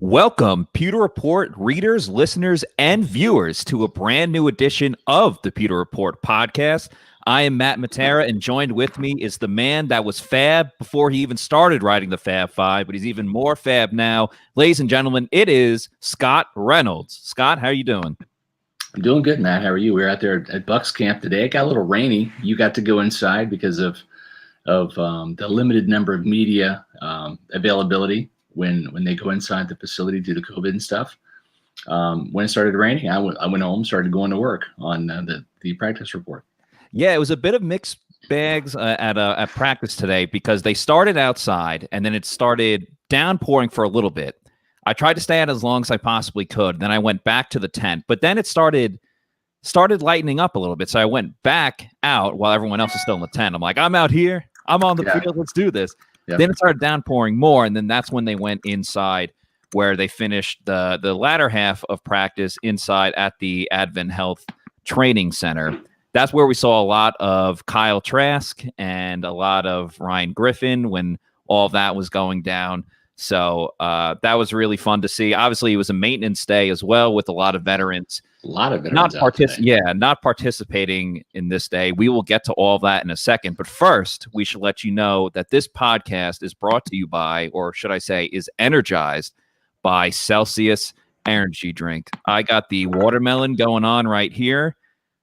Welcome, Pewter Report readers, listeners, and viewers to a brand new edition of the Pewter Report podcast. I am Matt Matera, and joined with me is the man that was fab before he even started writing the Fab Five, but he's even more fab now. Ladies and gentlemen, it is Scott Reynolds. Scott, how are you doing? I'm doing good, Matt. How are you? We were out there at Bucs camp today. It got a little rainy. You got to go inside because of the limited number of media availability when they go inside the facility due to COVID and stuff. When it started raining, I went home, started going to work on the practice report. Yeah, it was a bit of mixed bags at practice today because they started outside and then it started downpouring for a little bit. I tried to stay out as long as I possibly could. Then I went back to the tent, but then it started lightening up a little bit. So I went back out while everyone else is still in the tent. I'm like, I'm out here. I'm on the field. Let's do this. Yep. Then it started downpouring more, and then that's when they went inside, where they finished the latter half of practice inside at the Advent Health Training Center. That's where we saw a lot of Kyle Trask and a lot of Ryan Griffin when all that was going down. So that was really fun to see. Obviously, it was a maintenance day as well with a lot of veterans. Not participating in this day. We will get to all that in a second. But first, we should let you know that this podcast is brought to you by, or should I say, is energized by Celsius Energy Drink. I got the watermelon going on right here.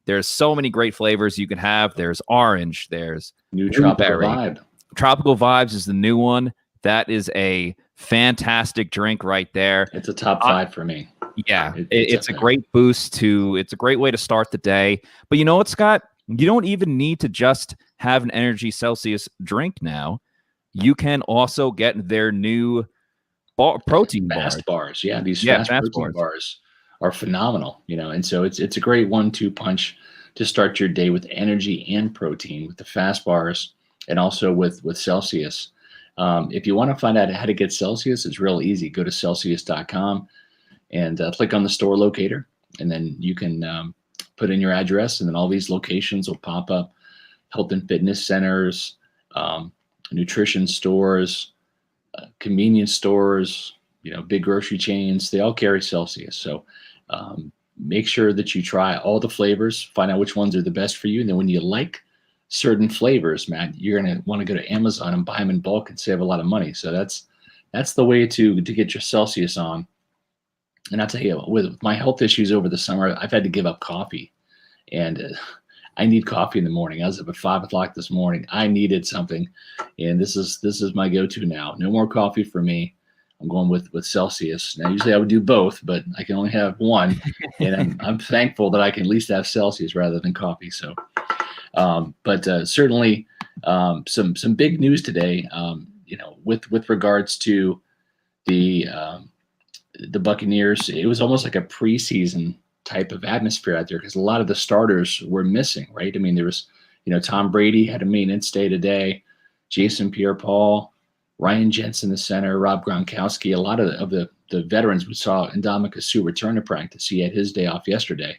There's so many great flavors you can have. There's orange. There's new Tropical Vibe. Tropical Vibes is the new one. That is a fantastic drink right there. It's a top 5 for me. Yeah, it's a great boost it's a great way to start the day. But you know what, Scott? You don't even need to just have an Energy Celsius drink now. You can also get their new protein bars. Yeah, these fast protein bars are phenomenal, and so it's a great 1-2 punch to start your day with energy and protein with the fast bars and also with Celsius. If you want to find out how to get Celsius, it's real easy. Go to Celsius.com and click on the store locator, and then you can put in your address, and then all these locations will pop up: health and fitness centers, nutrition stores, convenience stores, big grocery chains. They all carry Celsius. So make sure that you try all the flavors, find out which ones are the best for you, and then when you like certain flavors, Matt, you're going to want to go to Amazon and buy them in bulk and save a lot of money. So that's the way to get your Celsius on. And I'll tell you, with my health issues over the summer, I've had to give up coffee, and I need coffee in the morning. I was up at 5 o'clock this morning. I needed something, and this is my go-to now. No more coffee for me. I'm going with Celsius. Now, usually I would do both, but I can only have one, and I'm thankful that I can at least have Celsius rather than coffee. So, but certainly some big news today. With regards to the Buccaneers, it was almost like a preseason type of atmosphere out there because a lot of the starters were missing, right? I mean, there was, Tom Brady had a maintenance day today, Jason Pierre-Paul, Ryan Jensen, the center, Rob Gronkowski, a lot of the veterans we saw. Ndamukong Suh return to practice. He had his day off yesterday.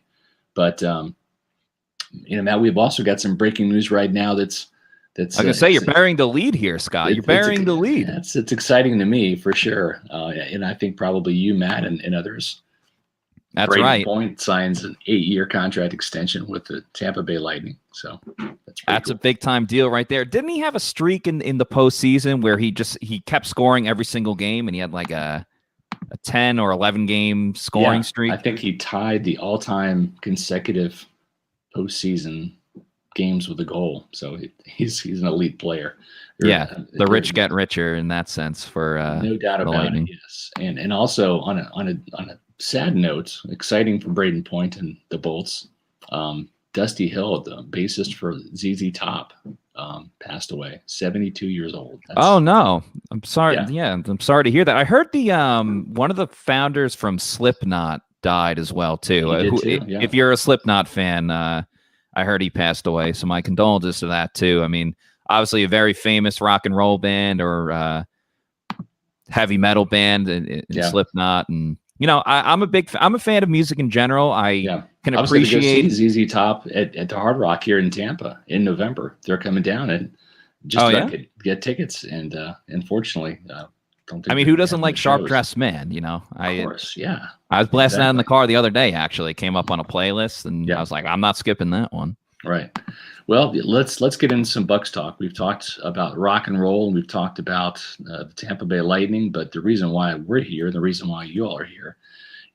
But, Matt, we've also got some breaking news right now that's I was going to say, you're bearing the lead here, Scott. You're bearing the lead. It's exciting to me, for sure. And I think probably you, Matt, and others. That's Brady right. Point signs an 8-year contract extension with the Tampa Bay Lightning. So that's cool. A big-time deal right there. Didn't he have a streak in the postseason where he kept scoring every single game, and he had like a 10 or 11 game scoring streak? I think he tied the all-time consecutive postseason games with a goal, so he's an elite player. The rich get richer in that sense for no doubt about it. Yes, and also on a sad note, exciting for Braden Point and the Bolts. Dusty Hill, the bassist for ZZ Top, passed away, 72 years old. Oh no, I'm sorry. Yeah, I'm sorry to hear that. I heard the one of the founders from Slipknot died as well too. If you're a Slipknot fan, I heard he passed away, so my condolences to that too. I mean, obviously a very famous rock and roll band or heavy metal band in Slipknot, and I'm a fan of music in general. I can appreciate ZZ Top at the Hard Rock here in Tampa in November. They're coming down and just get tickets, and unfortunately don't think. I mean, who doesn't like sharp dressed men? You know, of course, yeah. I was blasting out in the car the other day. Actually, came up on a playlist, and I was like, I'm not skipping that one. Right. Well, let's get into some Bucs talk. We've talked about rock and roll, and we've talked about the Tampa Bay Lightning. But the reason why we're here, the reason why you all are here,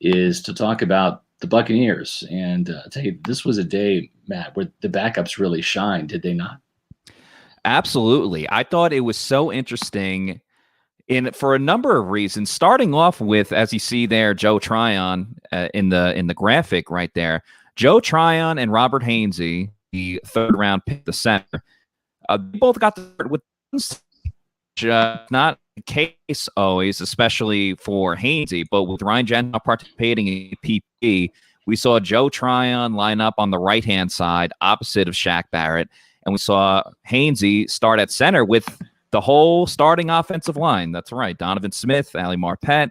is to talk about the Buccaneers. And I'll tell you, this was a day, Matt, where the backups really shined, did they not? Absolutely. I thought it was so interesting for a number of reasons, starting off with, as you see there, Joe Tryon in the graphic right there. Joe Tryon and Robert Hainesy, the third round pick, the center, they both got to start with not the case always, especially for Hainesy, but with Ryan Jensen participating in PP, we saw Joe Tryon line up on the right-hand side opposite of Shaq Barrett, and we saw Hainesy start at center with the whole starting offensive line. That's right. Donovan Smith, Ali Marpet,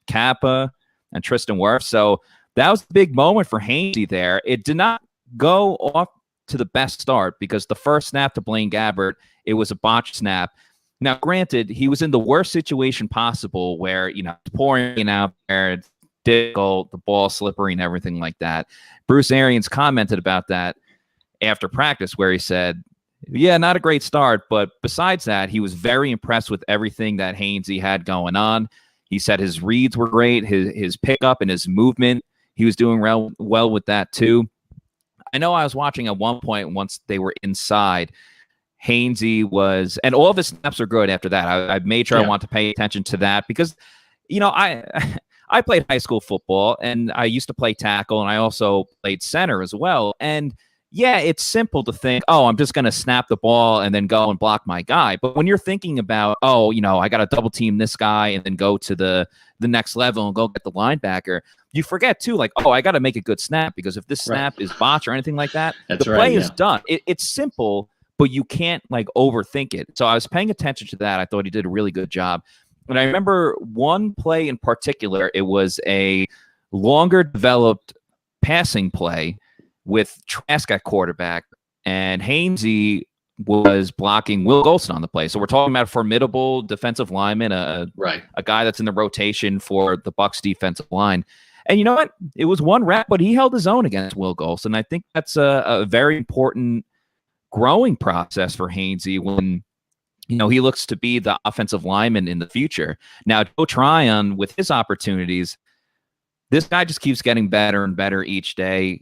Kappa, and Tristan Wirfs. So that was a big moment for Hainesy there. It did not go off to the best start because the first snap to Blaine Gabbert, it was a botched snap. Now, granted, he was in the worst situation possible where, pouring out there, difficult, the ball slippery and everything like that. Bruce Arians commented about that after practice where he said, yeah, not a great start, but besides that, he was very impressed with everything that Hainesy had going on. He said his reads were great, his pickup and his movement, he was doing well with that too. I know I was watching at one point once they were inside, Hainesy was, and all of his snaps are good after that. I made sure I want to pay attention to that because, I played high school football and I used to play tackle and I also played center as well. And yeah, it's simple to think, oh, I'm just going to snap the ball and then go and block my guy. But when you're thinking about, I got to double team this guy and then go to the next level and go get the linebacker, you forget too, like, I got to make a good snap because if this snap is botched or anything like that, the play is done. It's simple, but you can't overthink it. So I was paying attention to that. I thought he did a really good job. And I remember one play in particular, it was a longer developed passing play with Trask at quarterback, and Hainesy was blocking Will Golston on the play. So we're talking about a formidable defensive lineman, a guy that's in the rotation for the Bucs defensive line. And you know what? It was one rep, but he held his own against Will Golston. I think that's a very important growing process for Hainesy when he looks to be the offensive lineman in the future. Now, Joe Tryon, with his opportunities, this guy just keeps getting better and better each day.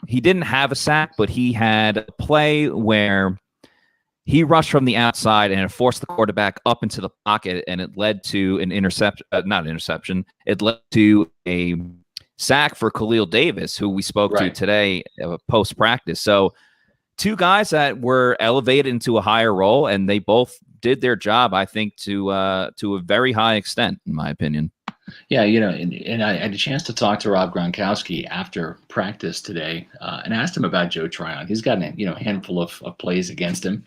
He didn't have a sack, but he had a play where he rushed from the outside and it forced the quarterback up into the pocket, and it led to an interception. Not an interception. It led to a sack for Khalil Davis, who we spoke to today post practice. So two guys that were elevated into a higher role, and they both did their job, I think, to a very high extent, in my opinion. Yeah, and I had a chance to talk to Rob Gronkowski after practice today and asked him about Joe Tryon. He's got a handful of plays against him,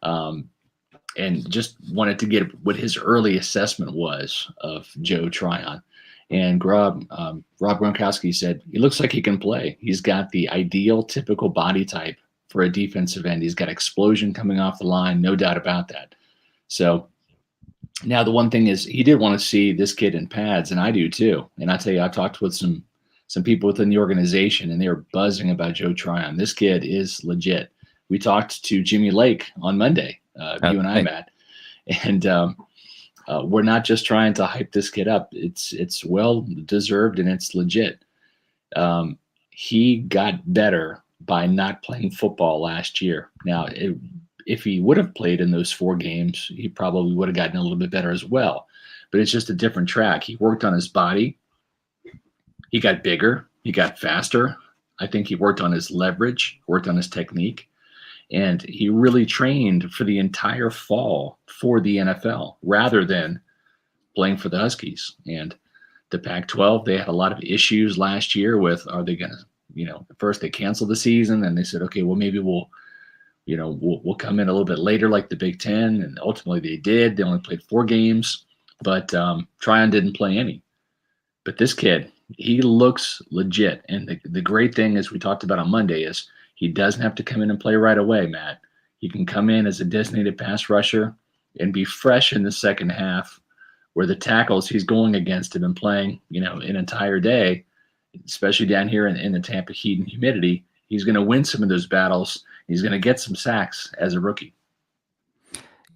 and just wanted to get what his early assessment was of Joe Tryon. And Rob Gronkowski said, he looks like he can play. He's got the ideal, typical body type for a defensive end. He's got explosion coming off the line, no doubt about that. So now the one thing is he did want to see this kid in pads, and I do too. And I tell you, I've talked with some people within the organization, and they were buzzing about Joe Tryon. This kid is legit. We talked to Jimmy Lake on Monday, you and I, Matt, and we're not just trying to hype this kid up. It's well deserved and it's legit. He got better by not playing football last year. Now, if he would have played in those 4 games, he probably would have gotten a little bit better as well. But it's just a different track. He worked on his body. He got bigger. He got faster. I think he worked on his leverage, worked on his technique. And he really trained for the entire fall for the NFL rather than playing for the Huskies. And the Pac-12, they had a lot of issues last year with, are they going to, first they canceled the season, and they said, okay, well, maybe we'll come in a little bit later like the Big Ten, and ultimately they did. They only played 4 games, but Trion didn't play any. But this kid, he looks legit. And the great thing, as we talked about on Monday, is he doesn't have to come in and play right away, Matt. He can come in as a designated pass rusher and be fresh in the second half, where the tackles he's going against have been playing, an entire day, especially down here in the Tampa heat and humidity. He's going to win some of those battles. He's going to get some sacks as a rookie.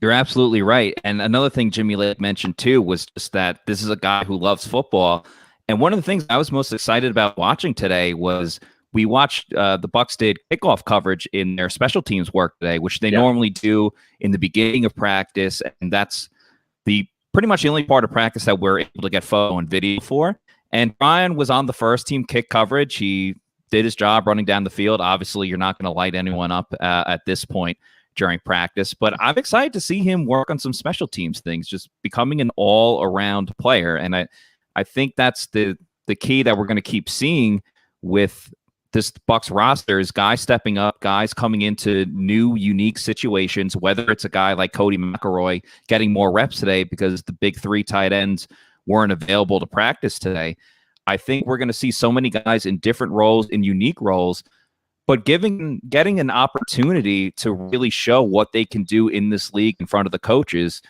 You're absolutely right. And another thing Jimmy Lake mentioned too was just that this is a guy who loves football. And one of the things I was most excited about watching today was we watched the Bucs did kickoff coverage in their special teams work today, which they normally do in the beginning of practice. And that's pretty much the only part of practice that we're able to get photo and video for. And Trion was on the first team kick coverage. He did his job running down the field. Obviously, you're not going to light anyone up at this point during practice, but I'm excited to see him work on some special teams things, just becoming an all-around player. And I think that's the key that we're going to keep seeing with this Bucs roster is guys stepping up, guys coming into new, unique situations, whether it's a guy like Cody Mcelroy getting more reps today because the big three tight ends weren't available to practice today. I think we're going to see so many guys in different roles, in unique roles, but getting an opportunity to really show what they can do in this league in front of the coaches.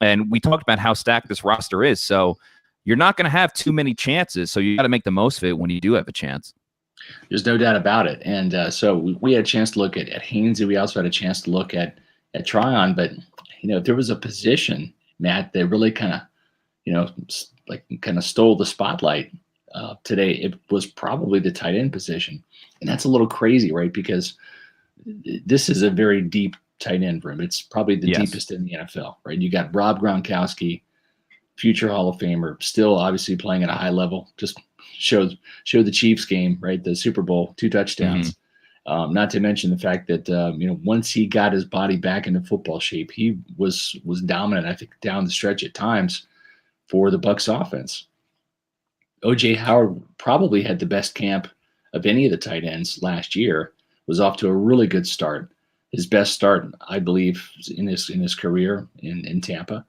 And we talked about how stacked this roster is. So you're not going to have too many chances. So you got to make the most of it when you do have a chance. There's no doubt about it. And so we had a chance to look at Hainesy. We also had a chance to look at Trion. But, if there was a position, Matt, that really kind of stole the spotlight today, it was probably the tight end position. And that's a little crazy, right? Because this is a very deep tight end room. It's probably the deepest in the NFL, right? You got Rob Gronkowski, future Hall of Famer, still obviously playing at a high level. Just show the Chiefs game, right? The Super Bowl, 2 touchdowns. Not to mention the fact that once he got his body back into football shape, he was dominant. I think down the stretch at times for the Bucs offense. O.J. Howard probably had the best camp of any of the tight ends last year. Was off to a really good start. His best start, I believe, in his career in Tampa.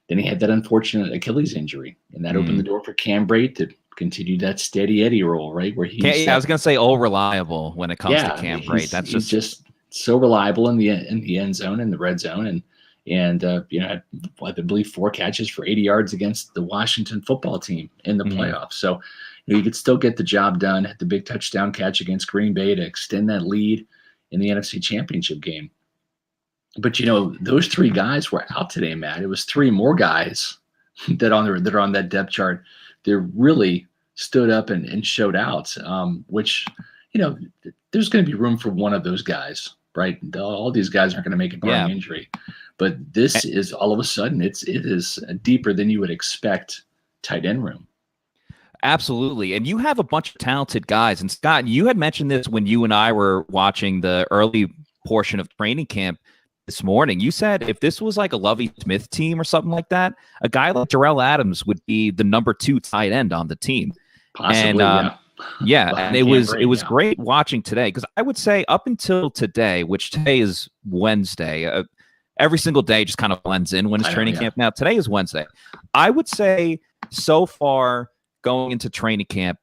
Then he had that unfortunate Achilles injury, and that opened the door for Cam Britt to continue that steady Eddie role, right? Where I was going to say all reliable when it comes to Cam Britt. That's just so reliable in the end zone, in the red zone, and I believe 4 catches for 80 yards against the Washington football team in the playoffs. So you could still get the job done at the big touchdown catch against Green Bay to extend that lead in the NFC Championship game. But those 3 guys were out today, Matt. It was 3 more guys that are on that depth chart. They really stood up and showed out. Which there's going to be room for one of those guys, right? All these guys aren't going to make it barring injury. But this is all of a sudden it is deeper than you would expect tight end room. Absolutely. And you have a bunch of talented guys. And Scott, you had mentioned this when you and I were watching the early portion of training camp this morning. You said if this was like a Lovie Smith team or something like that, a guy like Jarrell Adams would be the number 2 tight end on the team. Possibly, and, and it was great watching today, because I would say up until today, which today is Wednesday, every single day just kind of blends in when it's training camp. Now, today is Wednesday. I would say so far going into training camp,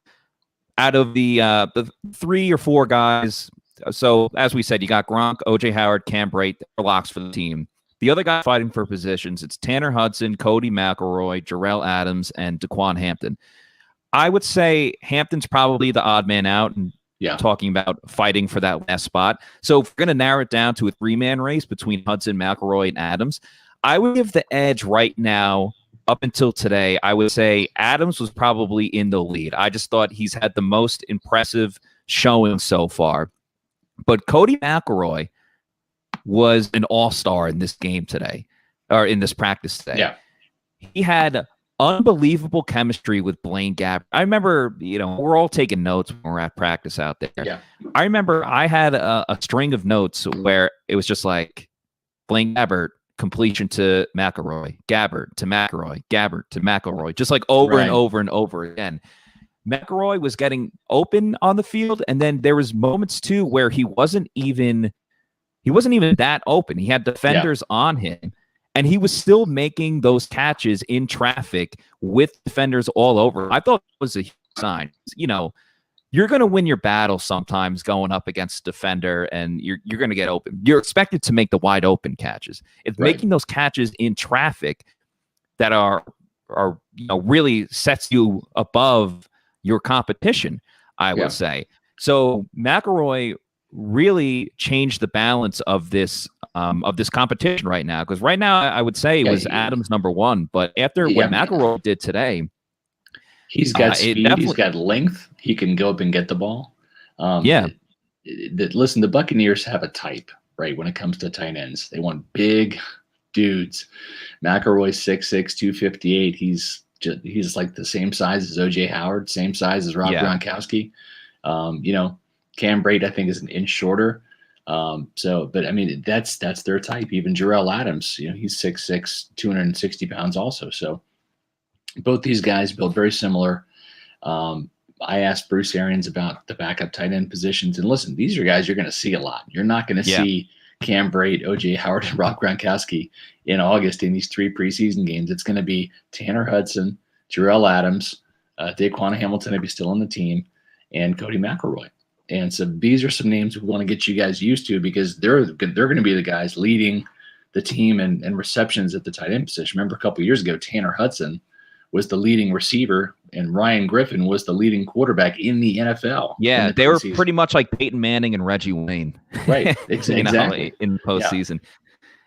out of the 3 or 4 guys, so as we said, you got Gronk, O.J. Howard, Cam Britt, they're locks for the team. The other guys fighting for positions, it's Tanner Hudson, Cody Mcelroy, Jarrell Adams, and Daquan Hampton. I would say Hampton's probably the odd man out, and talking about fighting for that last spot. So if we're going to narrow it down to a 3-man race between Hudson, McElroy, and Adams, I would give the edge right now. Up until today, I would say Adams was probably in the lead. I just thought he's had the most impressive showing so far. But Cody Mcelroy was an all-star in this game today, or in this practice today. Yeah. He had unbelievable chemistry with Blaine Gabbert. I remember, we're all taking notes when we're at practice out there. Yeah. I remember I had a string of notes where it was just like Blaine Gabbert, completion to McElroy, Gabbert to McElroy, Gabbert to McElroy, just like over and over and over again. McElroy was getting open on the field, and then there was moments too where he wasn't even that open. He had defenders on him, and he was still making those catches in traffic with defenders all over. I thought it was a huge sign. You're you're going to win your battle sometimes going up against a defender, and you're going to get open. You're expected to make the wide open catches. It's making those catches in traffic that are really sets you above your competition, I would say. So McElroy really changed the balance of this competition right now, because right now I would say it was Adams number one, but after what McElroy did today, he's got speed, he's got length, he can go up and get the ball. Listen, the Buccaneers have a type, right? When it comes to tight ends, they want big dudes. McElroy 6'6", 258. He's like the same size as OJ Howard, same size as Rob Gronkowski. Cam Britt, I think, is an inch shorter. But I mean, that's their type. Even Jarrell Adams, he's 6'6", 260 pounds also. So both these guys built very similar. I asked Bruce Arians about the backup tight end positions, and listen, these are guys you're going to see a lot. You're not going to see Cam Britt, OJ Howard, and Rob Gronkowski in August in these 3 preseason games. It's going to be Tanner Hudson, Jarrell Adams, Daquan Hamilton, if he's still on the team, and Cody Mcelroy. And so these are some names we want to get you guys used to, because they're going to be the guys leading the team and receptions at the tight end position. Remember, a couple of years ago, Tanner Hudson was the leading receiver, and Ryan Griffin was the leading quarterback in the NFL. Yeah, they were pretty much like Peyton Manning and Reggie Wayne, right? Exactly. In postseason.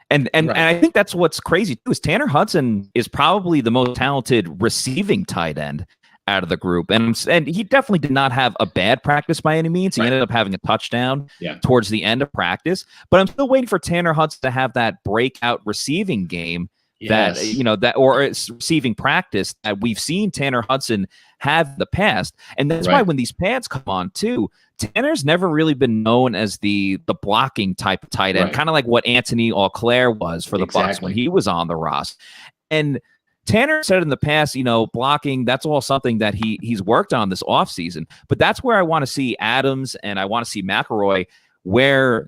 And I think that's what's crazy too, is Tanner Hudson is probably the most talented receiving tight end out of the group, and he definitely did not have a bad practice by any means. He ended up having a touchdown towards the end of practice, but I'm still waiting for Tanner Hudson to have that breakout receiving game. Or it's receiving practice that we've seen Tanner Hudson have in the past. And that's why when these pads come on too, Tanner's never really been known as the blocking type of tight end, kind of like what Anthony Auclair was for the Bucs when he was on the roster. And Tanner said in the past, blocking, that's all something that he's worked on this offseason. But that's where I want to see Adams and I want to see McElroy, where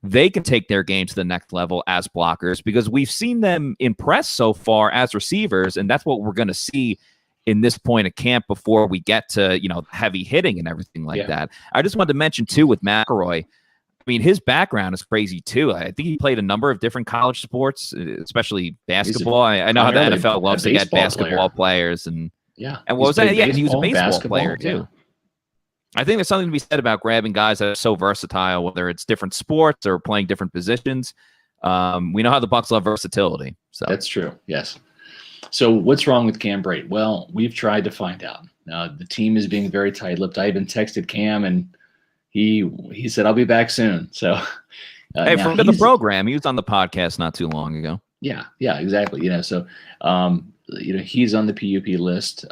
they can take their game to the next level as blockers, because we've seen them impress so far as receivers, and that's what we're going to see in this point of camp before we get to heavy hitting and everything like that. I just wanted to mention too with McElroy, I mean, his background is crazy too. I think he played a number of different college sports, especially basketball. I know how the NFL loves to get basketball players, and what was that? Yeah, he was a baseball player too. I think there's something to be said about grabbing guys that are so versatile, whether it's different sports or playing different positions. We know how the Bucs love versatility. So that's true. Yes. So what's wrong with Cam Britt? Well, we've tried to find out. The team is being very tight-lipped. I even texted Cam, and he said, "I'll be back soon." So, from the program, he was on the podcast not too long ago. Yeah, exactly. So, he's on the PUP list.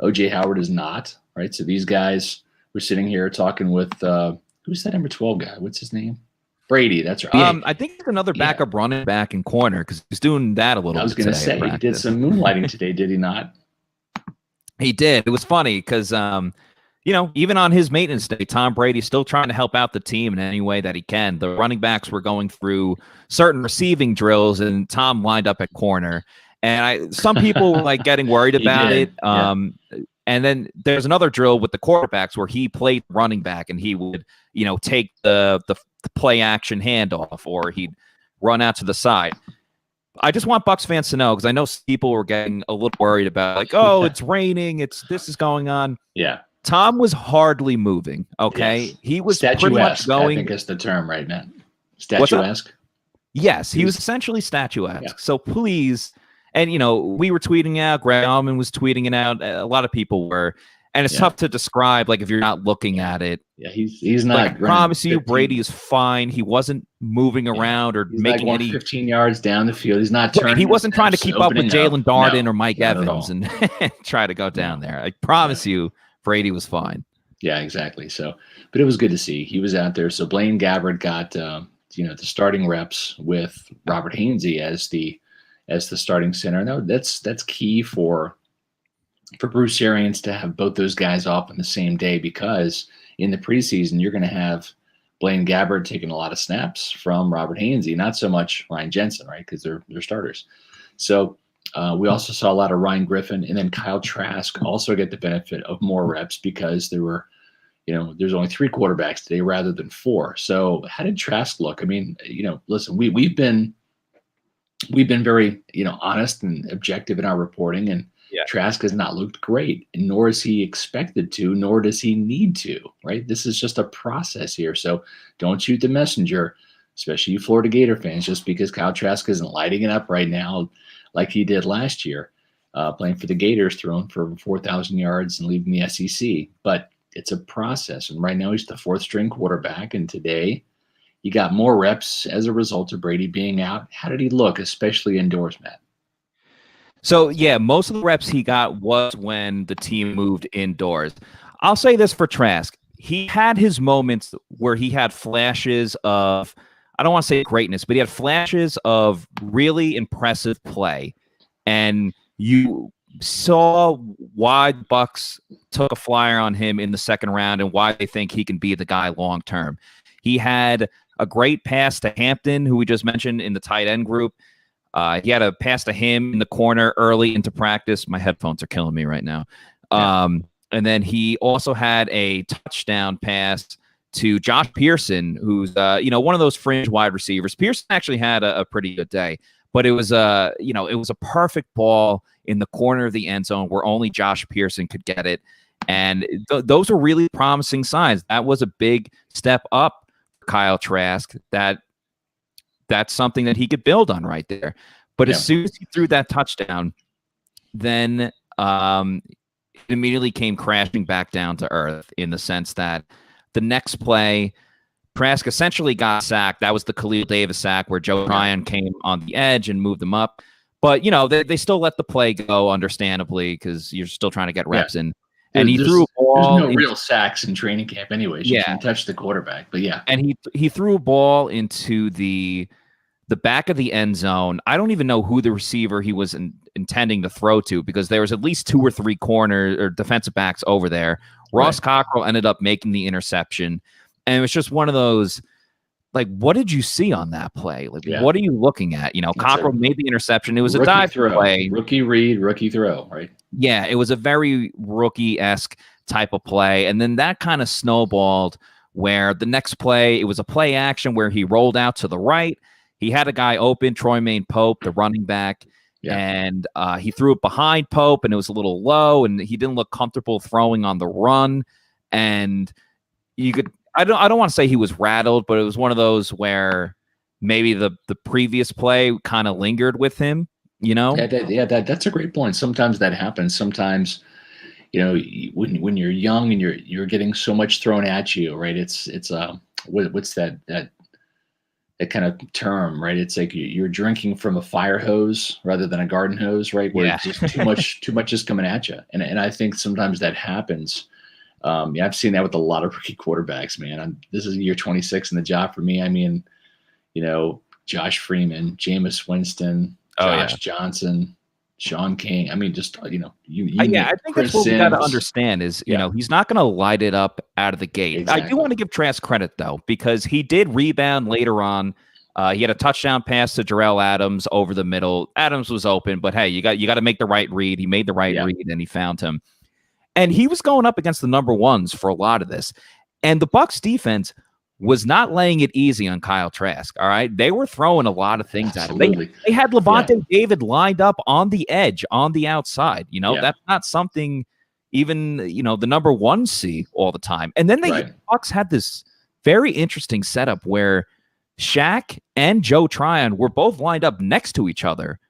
OJ Howard is not, right? So these guys. We're sitting here talking with who's that number 12 guy? What's his name? Brady. That's right. I think he's another backup running back in corner, because he's doing that a little bit. I was going to say he did some moonlighting today, did he not? He did. It was funny because even on his maintenance day, Tom Brady's still trying to help out the team in any way that he can. The running backs were going through certain receiving drills, and Tom lined up at corner. And some people were getting worried about it. And then there's another drill with the quarterbacks where he played running back, and he would, take the play action handoff, or he'd run out to the side. I just want Bucs fans to know, because I know people were getting a little worried about it's raining, this is going on. Yeah. Tom was hardly moving. Okay. Yes. He was pretty much going. I think that's the term right now. Statuesque. Yes. He was essentially statuesque. Yeah. So please. And, we were tweeting out, Greg Allman was tweeting it out. A lot of people were. And it's tough to describe, if you're not looking at it. Yeah, he's not. I promise you, Brady is fine. He wasn't moving around or making any 15 yards down the field. He's not turning. He wasn't trying to keep up with Jalen Darden or Mike Evans and try to go down there. I promise you, Brady was fine. Yeah, exactly. So, but it was good to see. He was out there. So Blaine Gabbert got, the starting reps with Robert Hainesy as the starting center. No, that's key for Bruce Arians to have both those guys off on the same day, because in the preseason you're going to have Blaine Gabbert taking a lot of snaps from Robert Hainesy, not so much Ryan Jensen, right? Because they're starters. So we also saw a lot of Ryan Griffin, and then Kyle Trask also get the benefit of more reps, because there were there's only 3 quarterbacks today rather than 4. So how did Trask look? I mean, listen, we've been very, honest and objective in our reporting, and Trask has not looked great, and nor is he expected to, nor does he need to, right? This is just a process here. So don't shoot the messenger, especially you Florida Gator fans, just because Kyle Trask isn't lighting it up right now like he did last year, playing for the Gators, throwing for 4,000 yards and leaving the SEC. But it's a process, and right now he's the 4th string quarterback, and today he got more reps as a result of Brady being out. How did he look, especially indoors, Matt? So, yeah, most of the reps he got was when the team moved indoors. I'll say this for Trask. He had his moments where he had flashes of, I don't want to say greatness, but he had flashes of really impressive play. And you saw why the Bucs took a flyer on him in the second round and why they think he can be the guy long term. He had a great pass to Hampton, who we just mentioned in the tight end group. He had a pass to him in the corner early into practice. My headphones are killing me right now. And then he also had a touchdown pass to Josh Pearson, who's one of those fringe wide receivers. Pearson actually had a pretty good day, but it was a perfect ball in the corner of the end zone where only Josh Pearson could get it. And those were really promising signs. That was a big step up for Kyle Trask. That's something that he could build on right there. But as soon as he threw that touchdown, then it immediately came crashing back down to earth in the sense that the next play, Trask essentially got sacked. That was the Khalil Davis sack where Joe Tryon came on the edge and moved them up. But, they still let the play go, understandably, because you're still trying to get reps in. And he threw a ball. There's no real sacks in training camp anyways. You can touch the quarterback, but And he threw a ball into the back of the end zone. I don't even know who the receiver he was intending to throw to because there was at least 2 or 3 corners or defensive backs over there. Ross Cockrell ended up making the interception. And it was just one of those, like, what did you see on that play? Like, what are you looking at? Cockrell made the interception. It was a dive play. Rookie read, rookie throw, right? Yeah, it was a very rookie-esque type of play. And then that kind of snowballed where the next play, it was a play action where he rolled out to the right. He had a guy open, Troymaine Pope, the running back, and he threw it behind Pope, and it was a little low, and he didn't look comfortable throwing on the run. And you could, I don't want to say he was rattled, but it was one of those where maybe the previous play kind of lingered with him, That's a great point. Sometimes that happens. Sometimes, when you're young and you're getting so much thrown at you, right? It's what's that kind of term, right? It's like you're drinking from a fire hose rather than a garden hose, right? Where it's just too much is coming at you. And I think sometimes that happens. I've seen that with a lot of rookie quarterbacks, man. This is year 26 in the job for me. I mean, Josh Freeman, Jameis Winston, Josh Johnson, Sean King. I mean, just, I think that's what we got to understand is, he's not going to light it up out of the gate. Exactly. I do want to give Trask credit, though, because he did rebound later on. He had a touchdown pass to Jarrell Adams over the middle. Adams was open, but hey, you got to make the right read. He made the right read, and he found him. And he was going up against the number ones for a lot of this. And the Bucs defense was not laying it easy on Kyle Trask, all right? They were throwing a lot of things at him. They had Levante David lined up on the edge, on the outside. That's not something even, the number one see all the time. And then the Bucs had this very interesting setup where Shaq and Joe Tryon were both lined up next to each other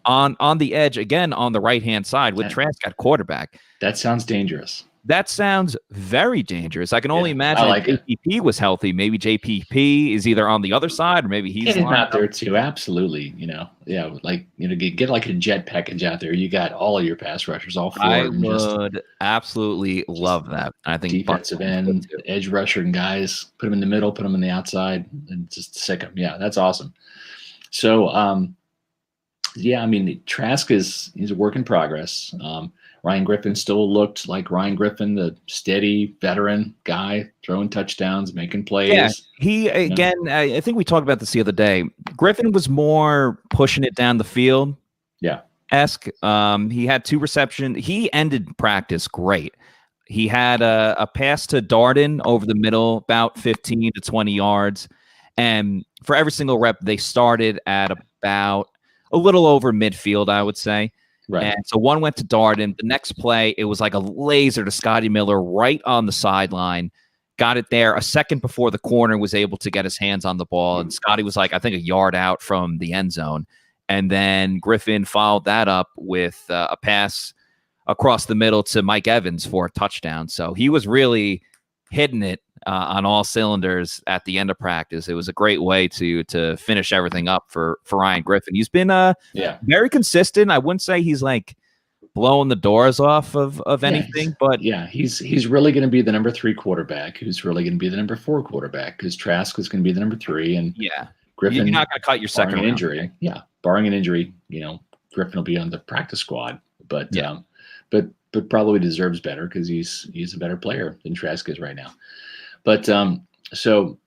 on the edge, again, on the right-hand side with Trask at quarterback. That sounds dangerous. That sounds very dangerous. I can only imagine if JPP was healthy. Maybe JPP is either on the other side or maybe he's out there too. Absolutely. Get like a jet package out there. You got all of your pass rushers, all 4. I would absolutely love that. I think defensive end, edge rusher and guys, put them in the middle, put them in the outside, and just sick them. Yeah, that's awesome. So, Trask he's a work in progress. Ryan Griffin still looked like Ryan Griffin, the steady veteran guy, throwing touchdowns, making plays. Yeah, he, again, I think we talked about this the other day. Griffin was more pushing it down the field. Yeah. He had 2 receptions. He ended practice great. He had a pass to Darden over the middle, about 15 to 20 yards. And for every single rep, they started at about a little over midfield, I would say. Right. And so one went to Darden. The next play, it was like a laser to Scotty Miller right on the sideline. Got it there. A second before the corner was able to get his hands on the ball. And Scotty was like, I think, a yard out from the end zone. And then Griffin followed that up with a pass across the middle to Mike Evans for a touchdown. So he was really hitting it on all cylinders at the end of practice. It was a great way to finish everything up for Ryan Griffin. He's been very consistent. I wouldn't say he's like blowing the doors off of anything, but he's really going to be the number 3 quarterback, who's really going to be the number 4 quarterback, because Trask is going to be the number 3, and Griffin, you're not going to cut your second injury. Okay? Yeah, barring an injury, Griffin will be on the practice squad, but probably deserves better because he's a better player than Trask is right now. But so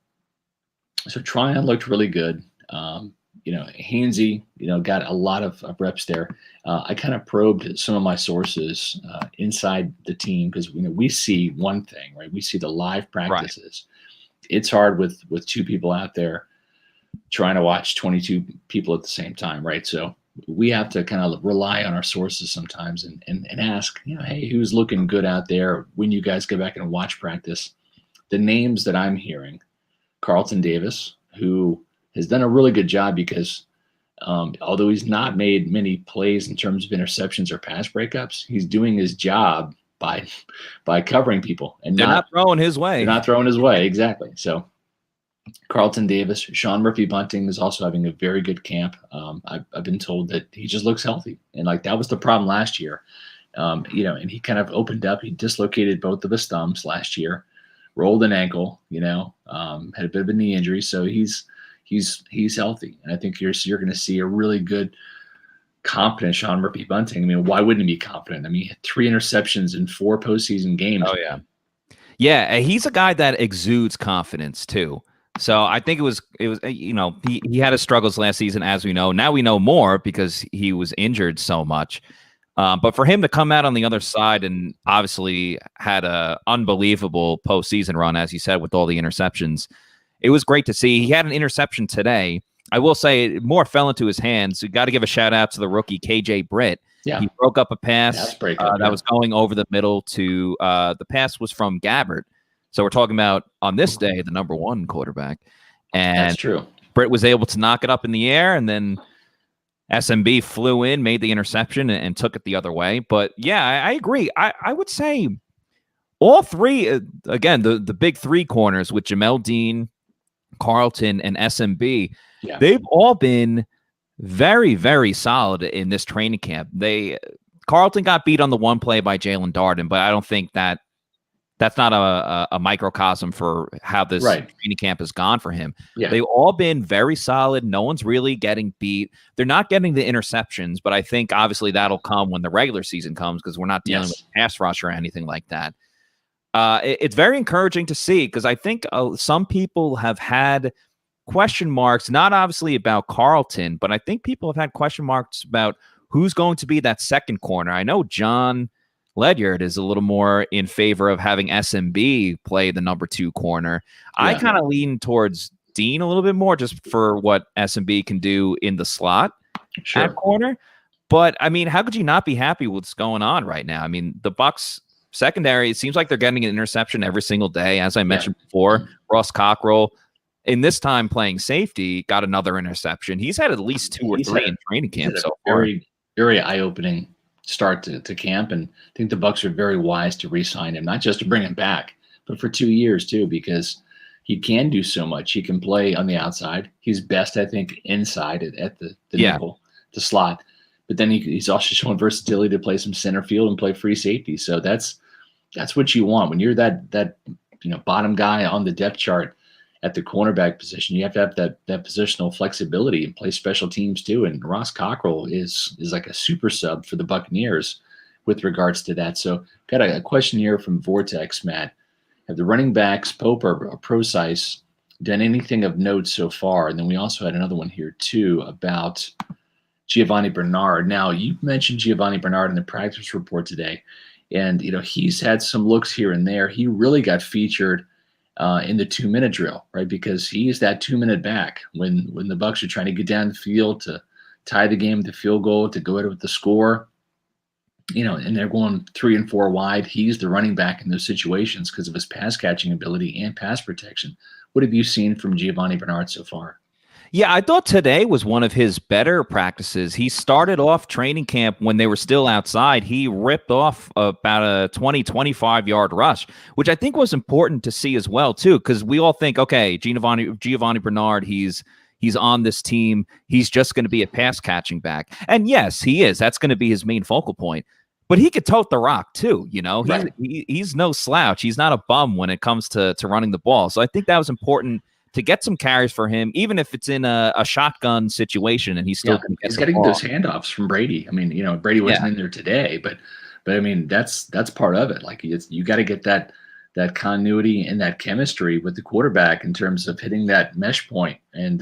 Trion looked really good. Hainesy, got a lot of reps there. I kind of probed some of my sources inside the team because we see one thing, right? We see the live practices. Right. It's hard with 2 people out there trying to watch 22 people at the same time, right? So we have to kind of rely on our sources sometimes and ask, hey, who's looking good out there when you guys go back and watch practice? The names that I'm hearing, Carlton Davis, who has done a really good job because although he's not made many plays in terms of interceptions or pass breakups, he's doing his job by covering people. And they're not throwing his way. They're not throwing his way, exactly. So Carlton Davis, Sean Murphy Bunting is also having a very good camp. I've been told that he just looks healthy. And that was the problem last year. And he kind of opened up. He dislocated both of his thumbs last year, rolled an ankle, had a bit of a knee injury. So he's healthy. And I think you're going to see a really good, confident Sean Murphy Bunting. I mean, why wouldn't he be confident? I mean, he had 3 interceptions in 4 postseason games. Oh, yeah. Yeah, he's a guy that exudes confidence, too. So I think it was he had his struggles last season, as we know. Now we know more because he was injured so much. But for him to come out on the other side and obviously had a unbelievable postseason run, as you said, with all the interceptions, it was great to see. He had an interception today. I will say more fell into his hands. You got to give a shout out to the rookie KJ Britt. Yeah. He broke up a pass that was going over the middle to the pass was from Gabbert. So we're talking about on this day, the number 1 quarterback. And that's true. Britt was able to knock it up in the air, and then SMB flew in, made the interception, and took it the other way. But yeah, I agree. I would say all 3, again, the big 3 corners with Jamel Dean, Carlton, and SMB, they've all been very, very solid in this training camp. Carlton got beat on the one play by Jalen Darden, but I don't think that's not a microcosm for how this training camp has gone for him. Yeah. They've all been very solid. No one's really getting beat. They're not getting the interceptions, but I think obviously that'll come when the regular season comes because we're not dealing with pass rush or anything like that. It's very encouraging to see because I think some people have had question marks, not obviously about Carlton, but I think people have had question marks about who's going to be that second corner. I know John Ledyard is a little more in favor of having SMB play the number 2 corner. Yeah. I kind of lean towards Dean a little bit more just for what SMB can do in the slot at corner. But, I mean, how could you not be happy with what's going on right now? I mean, the Bucs secondary, it seems like they're getting an interception every single day. As I mentioned before, Ross Cockrell, in this time playing safety, got another interception. He's had at least 2 or 3 in training camp so far. Very, very eye-opening start to camp, and I think the Bucs are very wise to re-sign him, not just to bring him back, but for 2 years too, because he can do so much. He can play on the outside. He's best, I think, inside at the nickel, the slot. But then he's also showing versatility to play some center field and play free safety. So that's what you want when you're that bottom guy on the depth chart at the cornerback position. You have to have that positional flexibility and play special teams too. And Ross Cockrell is like a super sub for the Buccaneers with regards to that. So got a question here from Vortex, Matt. Have the running backs, Pope or Procise, done anything of note so far? And then we also had another one here too about Giovanni Bernard. Now, you mentioned Giovanni Bernard in the practice report today, and he's had some looks here and there. He really got featured in the 2-minute drill, right? Because he's that 2-minute back when the Bucs are trying to get down the field to tie the game with the field goal, to go out with the score. And they're going 3 and 4 wide. He's the running back in those situations because of his pass catching ability and pass protection. What have you seen from Giovanni Bernard so far? Yeah, I thought today was one of his better practices. He started off training camp when they were still outside. He ripped off about a 20, 25-yard rush, which I think was important to see as well, too, because we all think, okay, Giovanni Bernard, he's on this team. He's just going to be a pass-catching back. And yes, he is. That's going to be his main focal point. But he could tote the rock, too. Right. He's no slouch. He's not a bum when it comes to running the ball. So I think that was important to get some carries for him, even if it's in a shotgun situation, and he's still he's getting those handoffs from Brady. I mean, Brady wasn't in there today, but I mean that's part of it. Like you got to get that continuity and that chemistry with the quarterback in terms of hitting that mesh point and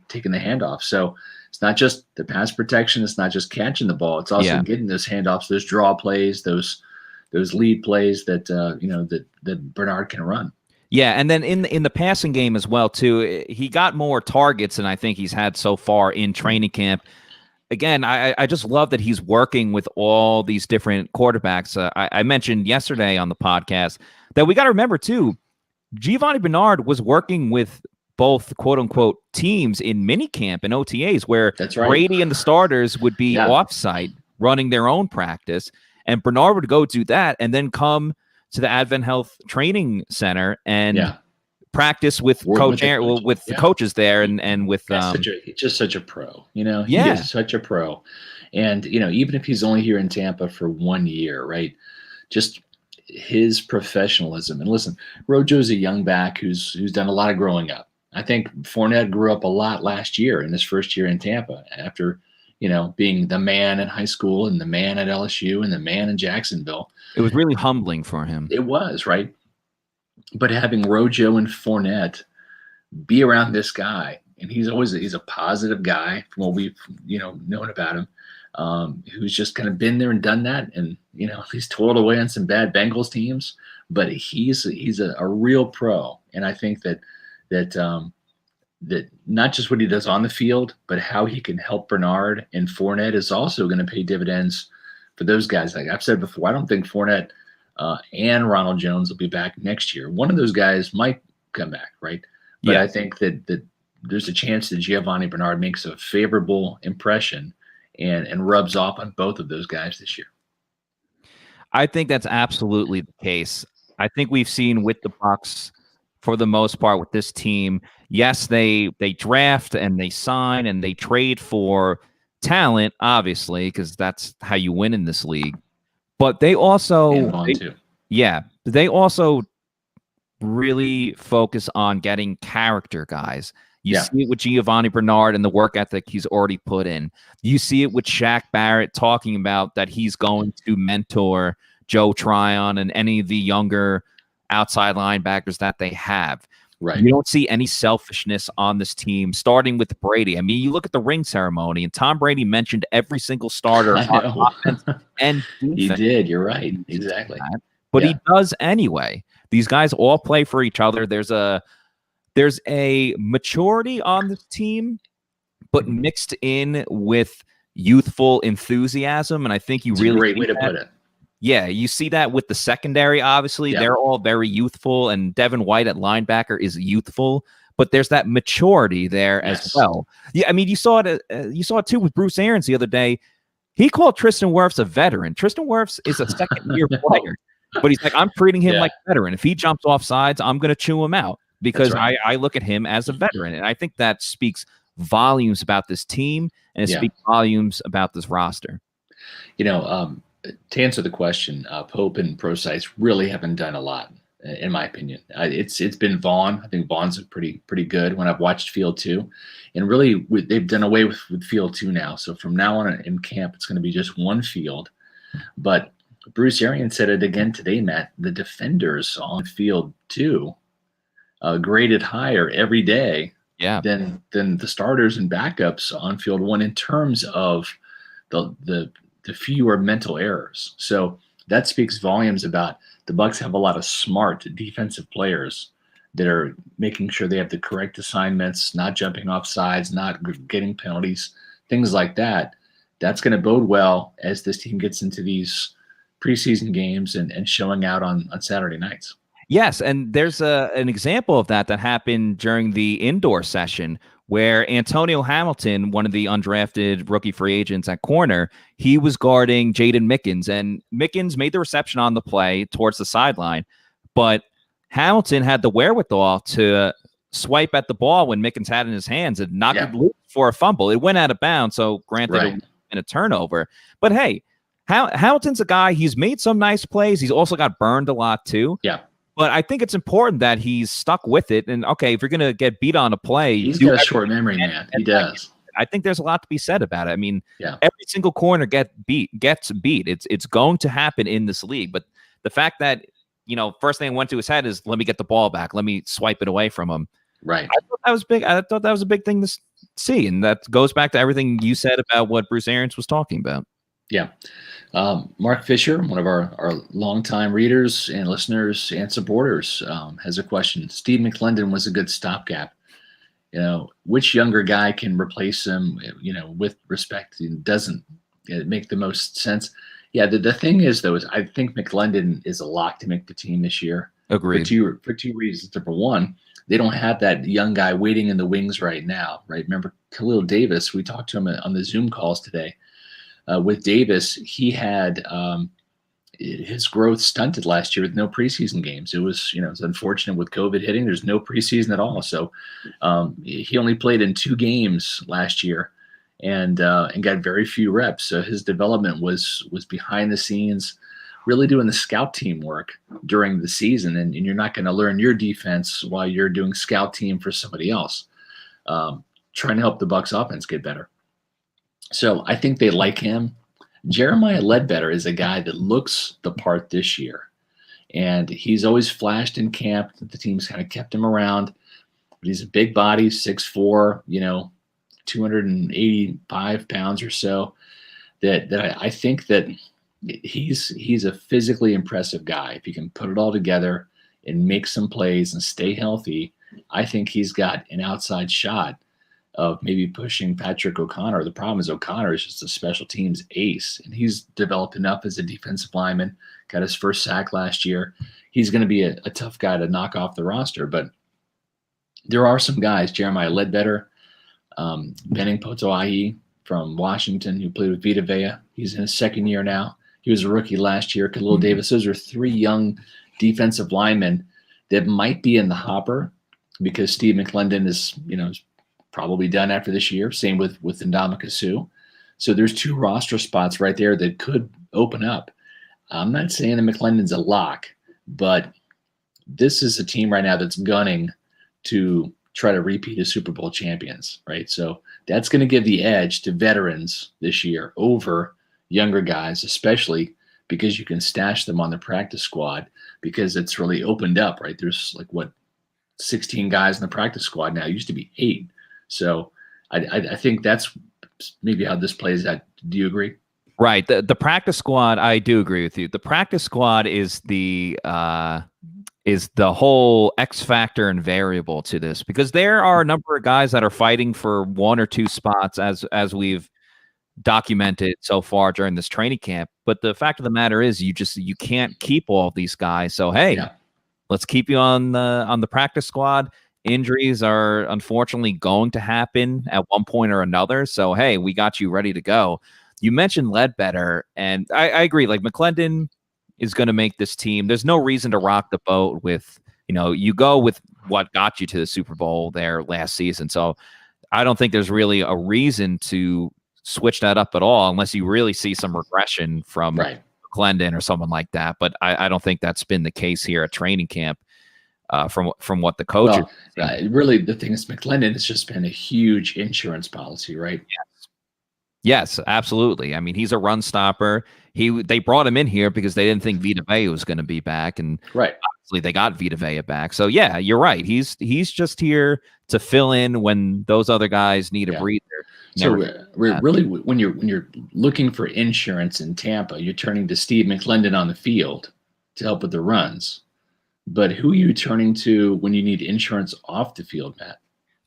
taking the handoff. So it's not just the pass protection, it's not just catching the ball, it's also getting those handoffs, those draw plays, those lead plays that that Bernard can run. Yeah, and then in the passing game as well, too, he got more targets than I think he's had so far in training camp. Again, I just love that he's working with all these different quarterbacks. I mentioned yesterday on the podcast that we got to remember, too, Giovanni Bernard was working with both quote-unquote teams in minicamp and OTAs where Brady and the starters would be off-site running their own practice, and Bernard would go do that and then come to the Advent Health Training Center and practice with the coaches there and with he's just such a pro. He is such a pro. And even if he's only here in Tampa for 1 year, right? Just his professionalism. And listen, Rojo's a young back who's done a lot of growing up. I think Fournette grew up a lot last year in his first year in Tampa after being the man in high school and the man at LSU and the man in Jacksonville. It was really humbling for him. It was, right? But having Rojo and Fournette be around this guy, and he's a positive guy from what we've known about him, who's just kind of been there and done that, and he's toiled away on some bad Bengals teams, but he's a real pro, and I think that not just what he does on the field, but how he can help Bernard and Fournette is also going to pay dividends for those guys. Like I've said before, I don't think Fournette and Ronald Jones will be back next year. One of those guys might come back, right? But I think that there's a chance that Giovanni Bernard makes a favorable impression and rubs off on both of those guys this year. I think that's absolutely the case. I think we've seen with the Bucs, for the most part, with this team, yes, they draft and they sign and they trade for talent, obviously, because that's how you win in this league. But they also, they also really focus on getting character guys. You see it with Giovanni Bernard and the work ethic he's already put in. You see it with Shaq Barrett talking about that he's going to mentor Joe Tryon and any of the younger outside linebackers that they have. Right. You don't see any selfishness on this team, starting with Brady. I mean, you look at the ring ceremony, and Tom Brady mentioned every single starter on offense and defense. He did. You're right. Exactly. But he does anyway. These guys all play for each other. There's a maturity on this team, but mixed in with youthful enthusiasm, and I think you really great way to put it. Yeah, you see that with the secondary, obviously. They're all very youthful, and Devin White at linebacker is youthful, but there's that maturity there as well. Yeah, I mean, you saw it too with Bruce Arians the other day. He called Tristan Wirfs a veteran. Tristan Wirfs is a second-year player, but he's like, I'm treating him like a veteran. If he jumps off sides, I'm going to chew him out because I look at him as a veteran, and I think that speaks volumes about this team, and it speaks volumes about this roster. To answer the question, Pope and Procise really haven't done a lot, in my opinion. It's been Vaughn. I think Vaughn's pretty good when I've watched Field 2. And really, they've done away with Field 2 now. So from now on in camp, it's going to be just one field. But Bruce Arians said it again today, Matt. The defenders on Field 2 graded higher every day than the starters and backups on field one in terms of the fewer mental errors. So that speaks volumes about the Bucs have a lot of smart defensive players that are making sure they have the correct assignments, not jumping off sides, not getting penalties, things like that. That's going to bode well as this team gets into these preseason games and showing out on Saturday nights. Yes, and there's an example of that happened during the indoor session where Antonio Hamilton, one of the undrafted rookie free agents at corner, he was guarding Jaden Mickens, and Mickens made the reception on the play towards the sideline, but Hamilton had the wherewithal to swipe at the ball when Mickens had it in his hands and knock it loose for a fumble. It went out of bounds, so granted it in a turnover. But hey, Hamilton's a guy, he's made some nice plays. He's also got burned a lot too. Yeah. But I think it's important that he's stuck with it. And okay, if you're going to get beat on a play, he's got a short memory, man. He does. I think there's a lot to be said about it. I mean, every single corner gets beat. It's going to happen in this league. But the fact that, first thing went to his head is, let me get the ball back. Let me swipe it away from him. Right. I thought that was big. I thought that was a big thing to see. And that goes back to everything you said about what Bruce Arians was talking about. Yeah. Mark Fisher, one of our longtime readers and listeners and supporters, has a question. Steve McLendon was a good stopgap. Which younger guy can replace him, with respect? It doesn't make the most sense. Yeah, the thing is, though, is I think McLendon is a lock to make the team this year. Agreed. For two reasons. Number one, they don't have that young guy waiting in the wings right now, right? Remember Khalil Davis, we talked to him on the Zoom calls today. With Davis, he had his growth stunted last year with no preseason games. It was, it's unfortunate with COVID hitting. There's no preseason at all. So he only played in 2 games last year and got very few reps. So his development was behind the scenes, really doing the scout team work during the season. And you're not going to learn your defense while you're doing scout team for somebody else, trying to help the Bucs offense get better. So I think they like him. Jeremiah Ledbetter is a guy that looks the part this year. And he's always flashed in camp. The team's kind of kept him around. But he's a big body, 6'4", 285 pounds or so. That I think that he's a physically impressive guy. If he can put it all together and make some plays and stay healthy, I think he's got an outside shot of maybe pushing Patrick O'Connor. The problem is O'Connor is just a special teams ace, and he's developed enough as a defensive lineman, got his first sack last year. He's going to be a tough guy to knock off the roster, but there are some guys, Jeremiah Ledbetter, Benning Potoa'i from Washington, who played with Vita Vea. He's in his second year now. He was a rookie last year. Khalil Davis. Those are 3 young defensive linemen that might be in the hopper because Steve McLendon is, probably done after this year. Same with Ndamukong Suh. So there's 2 roster spots right there that could open up. I'm not saying that McLendon's a lock, but this is a team right now that's gunning to try to repeat as Super Bowl champions, right? So that's going to give the edge to veterans this year over younger guys, especially because you can stash them on the practice squad because it's really opened up, right? There's 16 guys in the practice squad now. It used to be 8. So I think that's maybe how this plays out. Do you agree? Right. The practice squad, I do agree with you. The practice squad is the whole X factor and variable to this because there are a number of guys that are fighting for 1 or 2 spots as we've documented so far during this training camp. But the fact of the matter is you can't keep all of these guys. So hey, let's keep you on the practice squad. Injuries are unfortunately going to happen at one point or another. So, hey, we got you ready to go. You mentioned Ledbetter, and I agree. McLendon is going to make this team. There's no reason to rock the boat with, you go with what got you to the Super Bowl there last season. So I don't think there's really a reason to switch that up at all unless you really see some regression from McLendon or someone like that. But I don't think that's been the case here at training camp. From what the coach really the thing is McLendon has just been a huge insurance policy, right? Yes, absolutely. I mean, he's a run stopper. They brought him in here because they didn't think Vita Vea was going to be back, and obviously they got Vita Vea back. So yeah, you're right. He's just here to fill in when those other guys need a breather. So really, when you're looking for insurance in Tampa, you're turning to Steve McClendon on the field to help with the runs. But who are you turning to when you need insurance off the field, Matt?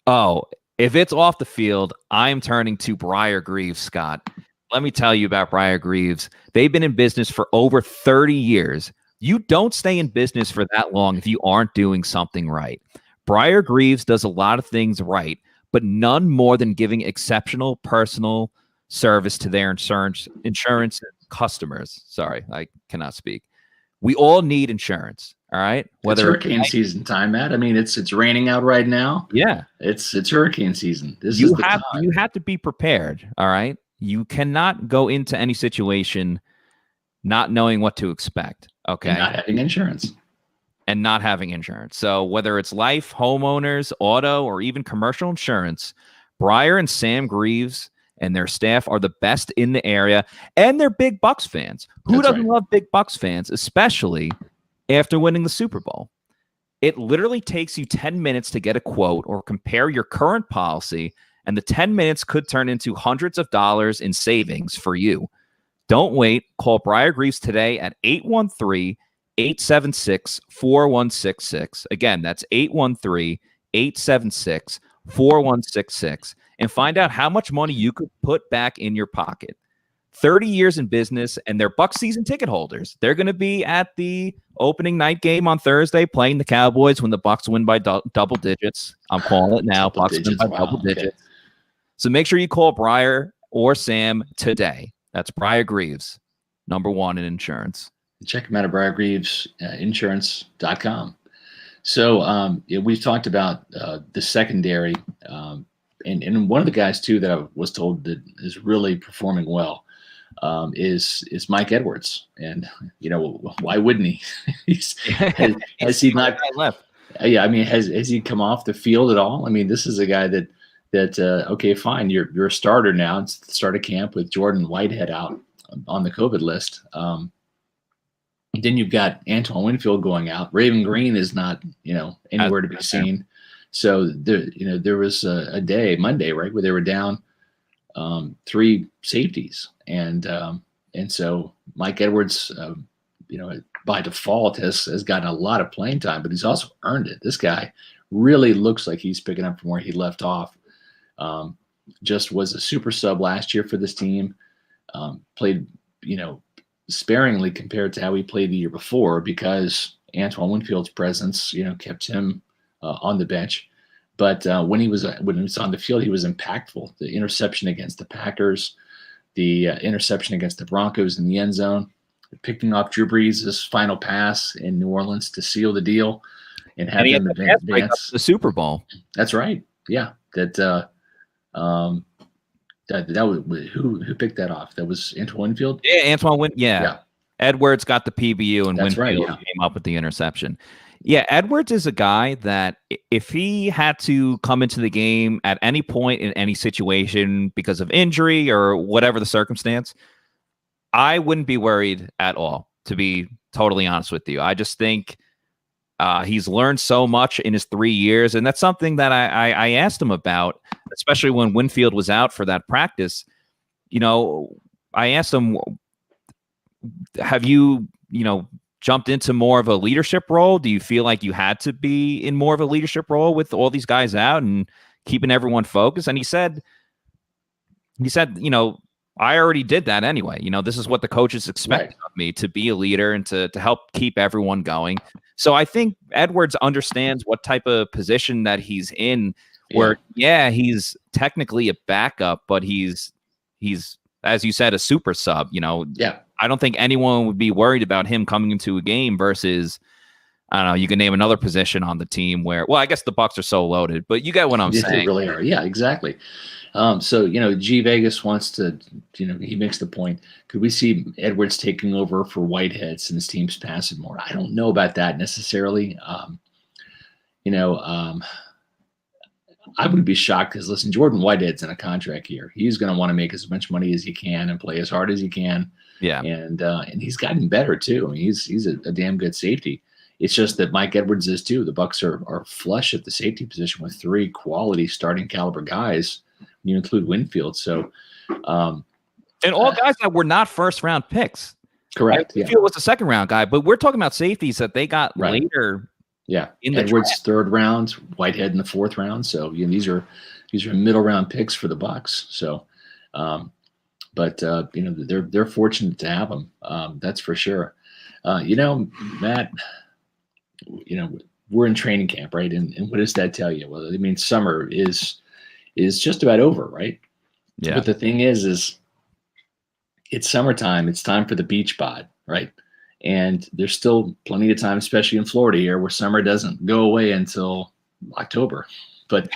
Oh, if it's off the field, I'm turning to Briar Greaves, Scott. Let me tell you about Briar Greaves. They've been in business for over 30 years. You don't stay in business for that long if you aren't doing something right. Briar Greaves does a lot of things right, but none more than giving exceptional personal service to their insurance customers. Sorry, I cannot speak. We all need insurance, all right? It's hurricane season time, Matt. I mean, it's raining out right now. Yeah. It's hurricane season. You have to be prepared, all right? You cannot go into any situation not knowing what to expect, okay? And not having insurance. So whether it's life, homeowners, auto, or even commercial insurance, Briar and Sam Greaves and their staff are the best in the area, and they're big Bucs fans. Who doesn't love big Bucs fans, especially after winning the Super Bowl? It literally takes you 10 minutes to get a quote or compare your current policy, and the 10 minutes could turn into hundreds of dollars in savings for you. Don't wait. Call Briar Greaves today at 813-876-4166. Again, that's 813-876-4166. And find out how much money you could put back in your pocket. 30 years in business, and they're Bucs season ticket holders. They're going to be at the opening night game on Thursday playing the Cowboys when the Bucs win by double digits. I'm calling it now. Bucs win by double digits. So make sure you call Briar or Sam today. That's Briar Greaves, #1 in insurance. Check them out at briargreavesinsurance.com. So we've talked about the secondary, and one of the guys too that I was told that is really performing well is Mike Edwards, and why wouldn't he? has he not left? Yeah, I mean, has he come off the field at all? I mean, this is a guy that okay, fine, you're a starter now. It's the start of camp with Jordan Whitehead out on the COVID list. Then you've got Antoine Winfield going out. Raven Green is not anywhere to be seen. So there was a day, Monday, right, where they were down 3 safeties, and so Mike Edwards, by default has gotten a lot of playing time, but he's also earned it. This guy really looks like he's picking up from where he left off. Just was a super sub last year for this team. Played, sparingly compared to how he played the year before because Antoine Winfield's presence, kept him on the bench. But when he was on the field, he was impactful. The interception against the Packers, the interception against the Broncos in the end zone, picking off Drew Brees' final pass in New Orleans to seal the deal and have them advance the Super Bowl. That's right. Yeah. That was who picked that off? That was Antoine Winfield? Yeah, Antoine Winfield. Yeah. Edwards got the PBU and Winfield came up with the interception. Yeah, Edwards is a guy that if he had to come into the game at any point in any situation because of injury or whatever the circumstance, I wouldn't be worried at all, to be totally honest with you. I just think he's learned so much in his 3 years, and that's something that I asked him about, especially when Winfield was out for that practice. I asked him, have you, jumped into more of a leadership role? Do you feel like you had to be in more of a leadership role with all these guys out and keeping everyone focused? And he said, I already did that anyway. This is what the coaches expect of me, to be a leader and to help keep everyone going. So I think Edwards understands what type of position that he's in, where, he's technically a backup, but he's, as you said, a super sub, I don't think anyone would be worried about him coming into a game versus, I don't know, you can name another position on the team where, well, I guess the Bucs are so loaded, but you get what I'm saying. They really are. Yeah, exactly. So, G Vegas wants to, he makes the point, could we see Edwards taking over for Whitehead since teams passing more? I don't know about that necessarily. I would be shocked because, listen, Jordan Whitehead's in a contract here. He's going to want to make as much money as he can and play as hard as he can. Yeah. And he's gotten better too. I mean, he's a damn good safety. It's just that Mike Edwards is too. The Bucs are flush at the safety position with 3 quality starting caliber guys when you include Winfield. So, and all guys that were not first round picks. Correct. Winfield was a second round guy, but we're talking about safeties that they got later. Yeah, in the Edwards draft. 3rd round, Whitehead in the 4th round. So these are middle round picks for the Bucs. So, but they're fortunate to have them. That's for sure. Matt, we're in training camp, right? And what does that tell you? Well, I mean, summer is just about over, right? Yeah. But the thing is it's summertime. It's time for the beach bod, right? And there's still plenty of time, especially in Florida here, where summer doesn't go away until October. But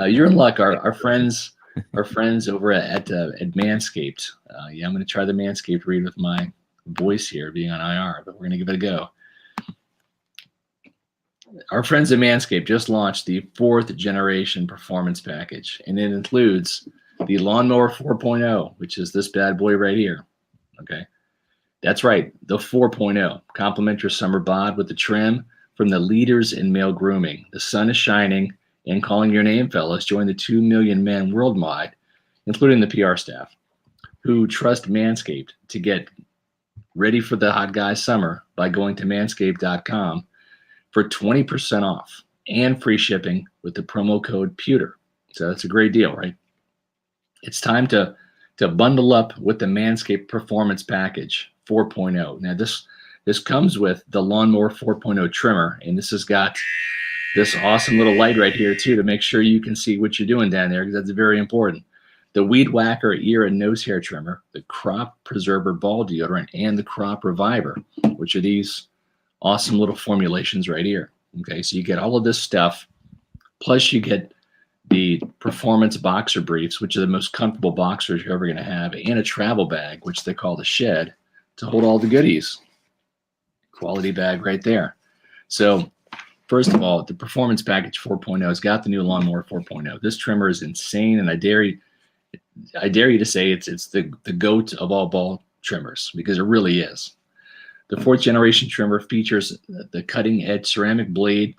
you're in luck. Our friends over at Manscaped. I'm going to try the Manscaped read with my voice here, being on IR, but we're going to give it a go. Our friends at Manscaped just launched the 4th generation performance package, and it includes the Lawnmower 4.0, which is this bad boy right here. Okay. That's right, the 4.0. Complement your summer bod with the trim from the leaders in male grooming. The sun is shining and calling your name, fellas. Join the 2 million men worldwide, including the PR staff, who trust Manscaped to get ready for the hot guy summer by going to manscaped.com for 20% off and free shipping with the promo code Pewter. So that's a great deal, right? It's time to bundle up with the Manscaped Performance Package 4.0. Now, this comes with the Lawnmower 4.0 trimmer, and this has got this awesome little light right here, too, to make sure you can see what you're doing down there, because that's very important. The Weed Whacker ear and nose hair trimmer, the Crop Preserver ball deodorant, and the Crop Reviver, which are these awesome little formulations right here. Okay, so you get all of this stuff, plus you get the performance boxer briefs, which are the most comfortable boxers you're ever going to have, and a travel bag, which they call the Shed, to hold all the goodies. Quality bag right there. So first of all, the Performance Package 4.0 has got the new Lawnmower 4.0. This trimmer is insane, and I dare you to say it's the GOAT of all ball trimmers, because it really is. The 4th generation trimmer features the cutting-edge ceramic blade.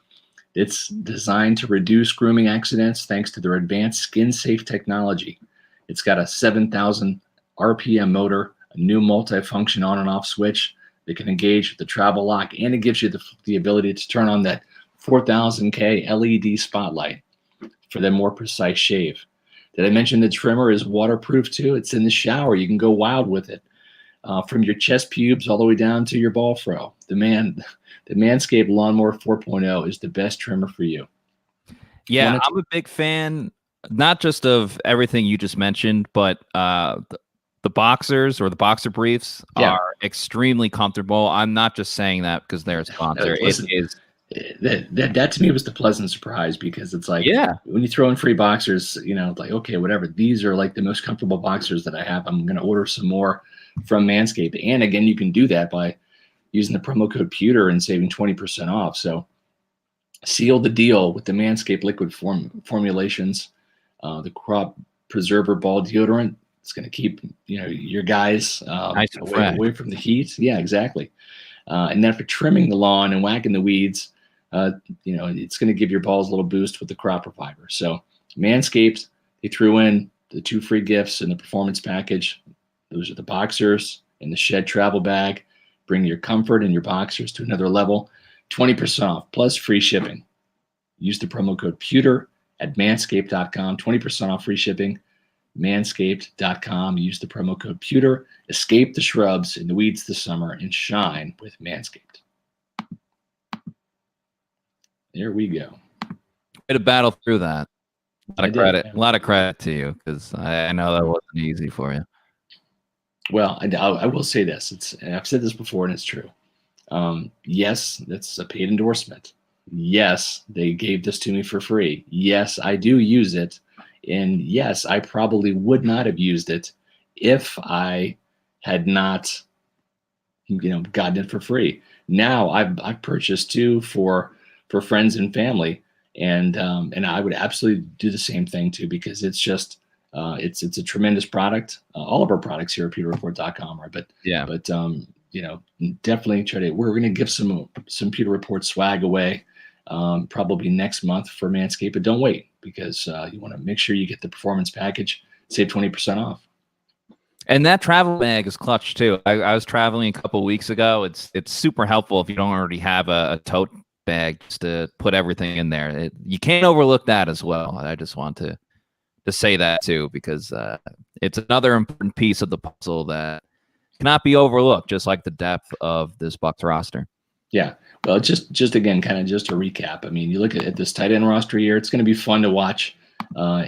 It's designed to reduce grooming accidents thanks to their advanced skin-safe technology. It's got a 7,000 RPM motor, a new multi-function on and off switch that can engage the travel lock, and it gives you the ability to turn on that 4000K LED spotlight for the more precise shave. Did I mention the trimmer is waterproof too? It's in the shower. You can go wild with it. From your chest pubes all the way down to your ball fro. The Manscaped Lawnmower 4.0 is the best trimmer for you. Yeah, I'm a big fan, not just of everything you just mentioned, but the boxers or the boxer briefs are extremely comfortable. I'm not just saying that because they're a sponsor. Listen, it is. That to me was the pleasant surprise, because it's like, when you throw in free boxers, like, okay, whatever. These are like the most comfortable boxers that I have. I'm going to order some more from Manscaped. And again, you can do that by using the promo code Pewter and saving 20% off. So seal the deal with the Manscaped liquid formulations, the Crop Preserver ball deodorant. It's going to keep your guys nice away from the heat. Yeah, exactly. And then for trimming the lawn and whacking the weeds, it's going to give your balls a little boost with the Crop Reviver. So Manscaped, they threw in the 2 free gifts in the performance package. Those are the boxers and the Shed travel bag. Bring your comfort and your boxers to another level. 20% off plus free shipping. Use the promo code Pewter at manscaped.com. 20% off free shipping. Manscaped.com. Use the promo code Pewter. Escape the shrubs and the weeds this summer and shine with Manscaped. There we go. Way to battle through that. A lot of credit to you, because I know that wasn't easy for you. Well, I will say this. I've said this before, and it's true. Yes, that's a paid endorsement. Yes, they gave this to me for free. Yes, I do use it. And yes, I probably would not have used it if I had not, gotten it for free. Now I've purchased 2 for friends and family, and I would absolutely do the same thing too, because it's just it's a tremendous product. All of our products here at pewterreport.com are, but definitely we're going to give some Pewter Report swag away probably next month for Manscaped, but don't wait, because you want to make sure you get the performance package, save 20% off. And that travel bag is clutch too. I was traveling a couple of weeks ago. It's super helpful if you don't already have a tote bag just to put everything in there. You can't overlook that as well. I just want to say that too, because it's another important piece of the puzzle that cannot be overlooked, just like the depth of this Bucs roster. Yeah. Well, just again, kind of just to recap. I mean, you look at this tight end roster here. It's going to be fun to watch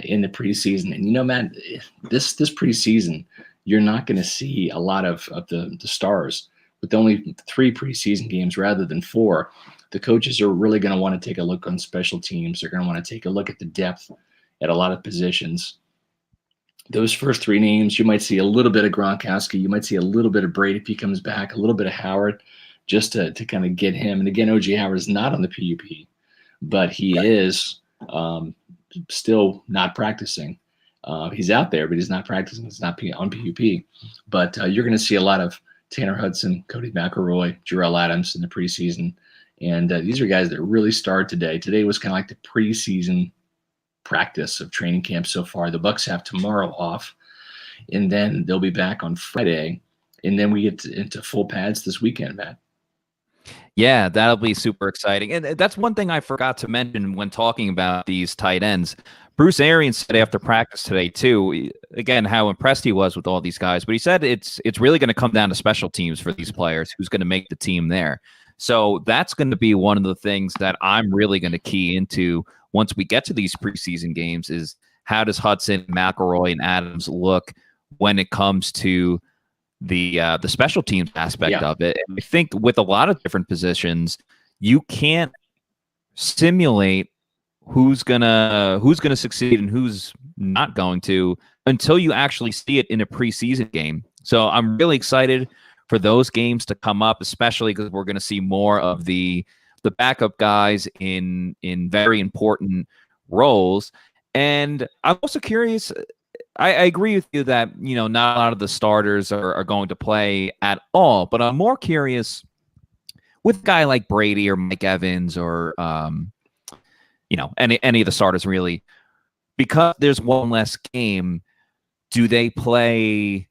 in the preseason. And Matt, this preseason, you're not going to see a lot of the stars. With only 3 preseason games rather than 4, the coaches are really going to want to take a look on special teams. They're going to want to take a look at the depth at a lot of positions. Those first 3 names, you might see a little bit of Gronkowski. You might see a little bit of Britt if he comes back, a little bit of Howard, just to kind of get him. And again, O.J. Howard is not on the PUP, but he is still not practicing. He's out there, but he's not practicing. He's not on PUP. But you're going to see a lot of Tanner Hudson, Cody Mcelroy, Jarrell Adams in the preseason. And these are guys that really started today. Today was kind of like the preseason practice of training camp so far. The Bucs have tomorrow off, and then they'll be back on Friday. And then we get into full pads this weekend, Matt. Yeah, that'll be super exciting. And that's one thing I forgot to mention when talking about these tight ends. Bruce Arians said after practice today, too, again, how impressed he was with all these guys. But he said it's really going to come down to special teams for these players, who's going to make the team there. So that's going to be one of the things that I'm really going to key into once we get to these preseason games is how does Hudson, McElroy, and Adams look when it comes to the special teams aspect of it. And I think with a lot of different positions, you can't simulate who's gonna succeed and who's not going to until you actually see it in a preseason game. So I'm really excited for those games to come up, especially because we're going to see more of the backup guys in very important roles. And I'm also curious. I agree with you that, not a lot of the starters are going to play at all, but I'm more curious with a guy like Brady or Mike Evans or, any of the starters really, because there's one less game. Do they play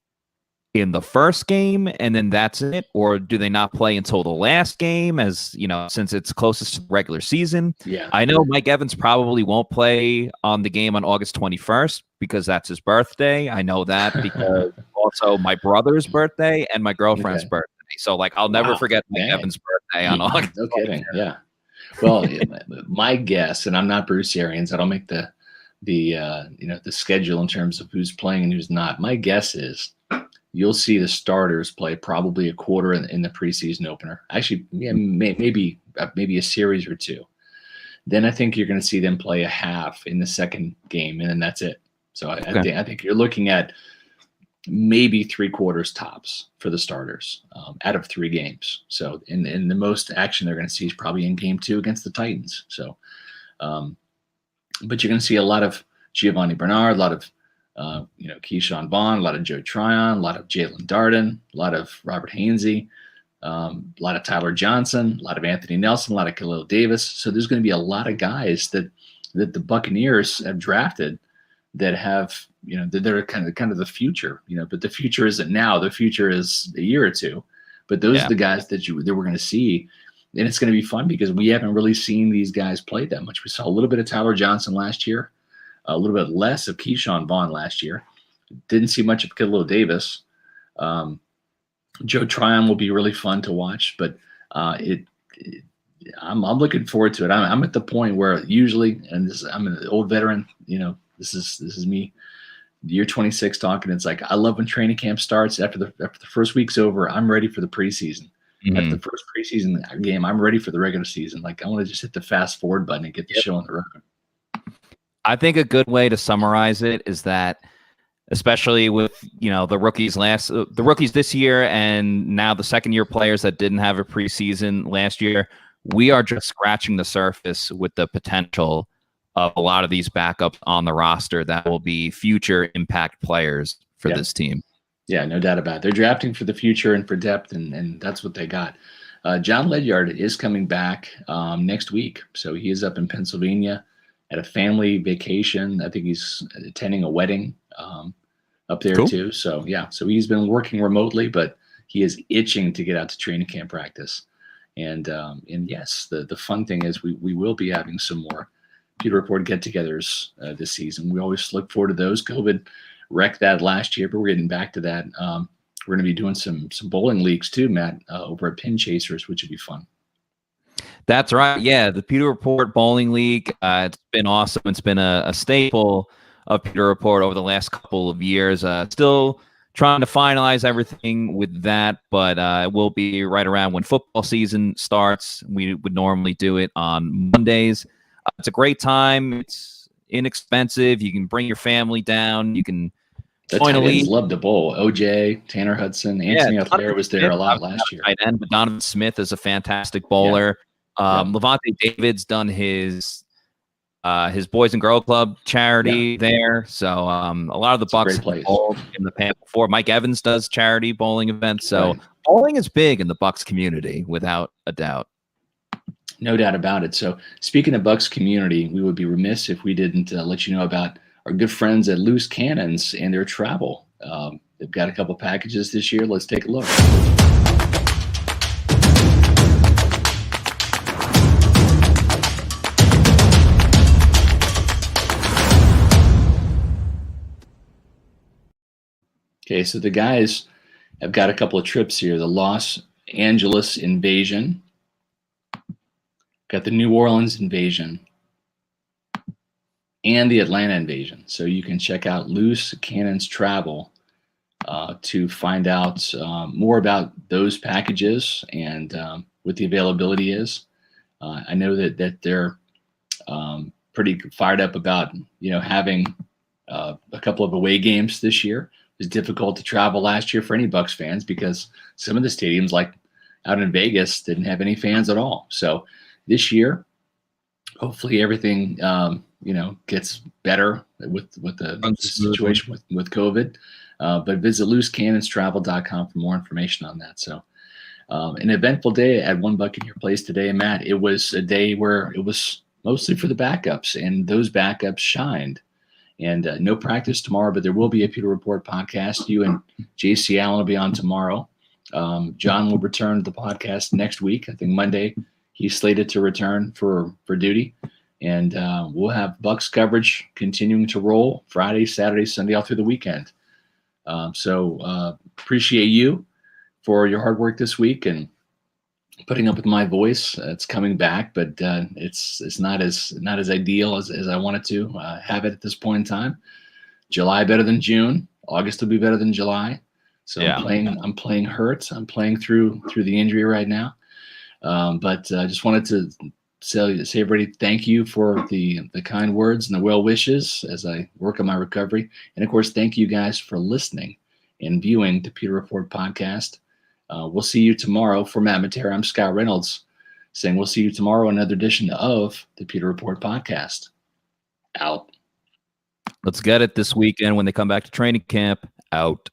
in the first game and then that's it? Or do they not play until the last game since it's closest to the regular season? Yeah. I know Mike Evans probably won't play on the game on August 21st because that's his birthday. I know that because also my brother's birthday and my girlfriend's birthday. So I'll never forget Mike Evans' birthday on August. No kidding. Yeah. Well, my guess, and I'm not Bruce Arians, I don't make the schedule in terms of who's playing and who's not. My guess is you'll see the starters play probably a quarter in the preseason opener. Actually, maybe a series or 2. Then I think you're going to see them play a half in the second game, and then that's it. So I think you're looking at maybe 3/4 tops for the starters out of 3 games. So in the most action they're going to see is probably in game 2 against the Titans. So, but you're going to see a lot of Giovanni Bernard, a lot of Keyshawn Vaughn, a lot of Joe Tryon, a lot of Jalen Darden, a lot of Robert Hainesy, a lot of Tyler Johnson, a lot of Anthony Nelson, a lot of Khalil Davis. So there's going to be a lot of guys that the Buccaneers have drafted that have, that they're kind of the future, but the future isn't now. The future is a year or 2. But those are the guys that we're going to see. And it's going to be fun because we haven't really seen these guys play that much. We saw a little bit of Tyler Johnson last year. A little bit less of Keyshawn Vaughn last year. Didn't see much of Khalil Davis. Joe Tryon will be really fun to watch, but I'm looking forward to it. I'm at the point where usually, and I'm an old veteran. This is me, year 26 talking. It's I love when training camp starts. After the first week's over, I'm ready for the preseason. Mm-hmm. After the first preseason game, I'm ready for the regular season. I want to just hit the fast forward button and get the show on the road. I think a good way to summarize it is that, especially with the rookies this year, and now the second-year players that didn't have a preseason last year, we are just scratching the surface with the potential of a lot of these backups on the roster that will be future impact players for this team. Yeah, no doubt about it. They're drafting for the future and for depth, and that's what they got. John Ledyard is coming back next week. So he is up in Pennsylvania at a family vacation. I think he's attending a wedding up there too. So yeah, so he's been working remotely, but he is itching to get out to training camp practice. And yes, the fun thing is we will be having some more Pewter Report get-togethers this season. We always look forward to those. COVID wrecked that last year, but we're getting back to that. We're going to be doing some bowling leagues too, Matt, over at Pin Chasers, which would be fun. That's right. Yeah, the Pewter Report Bowling League. It's been awesome. It's been a staple of Pewter Report over the last couple of years. Still trying to finalize everything with that, but it will be right around when football season starts. We would normally do it on Mondays. It's a great time. It's inexpensive. You can bring your family down. You can join a league. Love the bowl. OJ, Tanner Hudson, Anthony Alclair was there a lot last year. But Donovan Smith is a fantastic bowler. Levante David's done his Boys and Girl Club charity there. So a lot of the Bucs have bowled in the past before. Mike Evans does charity bowling events. So bowling is big in the Bucs community, without a doubt. No doubt about it. So speaking of Bucs community, we would be remiss if we didn't let you know about our good friends at Loose Cannons and their travel. They've got a couple packages this year. Let's take a look. Okay, so the guys have got a couple of trips here. The Los Angeles invasion. Got the New Orleans invasion. And the Atlanta invasion. So you can check out Loose Cannons Travel to find out more about those packages and what the availability is. I know that they're pretty fired up about having a couple of away games this year. It was difficult to travel last year for any Bucs fans because some of the stadiums, like out in Vegas, didn't have any fans at all. So this year, hopefully everything gets better with the situation with COVID. But visit loosecannonstravel.com for more information on that. So an eventful day at One Buck in Your Place today, Matt. It was a day where it was mostly for the backups, and those backups shined. And no practice tomorrow, but there will be a Pewter Report podcast. You and JC Allen will be on tomorrow. John will return to the podcast next week. I think Monday he's slated to return for duty. And we'll have Bucs coverage continuing to roll Friday, Saturday, Sunday, all through the weekend. So appreciate you for your hard work this week and putting up with my voice. It's coming back, but it's not as ideal as I wanted to have it at this point in time. July better than June. August will be better than July. So yeah. I'm playing hurt. I'm playing through the injury right now. But I just wanted to say everybody thank you for the kind words and the well wishes as I work on my recovery. And of course, thank you guys for listening and viewing the Pewter Report podcast. We'll see you tomorrow. For Matt Matera, I'm Scott Reynolds saying we'll see you tomorrow on another edition of the Pewter Report podcast. Out. Let's get it this weekend when they come back to training camp. Out.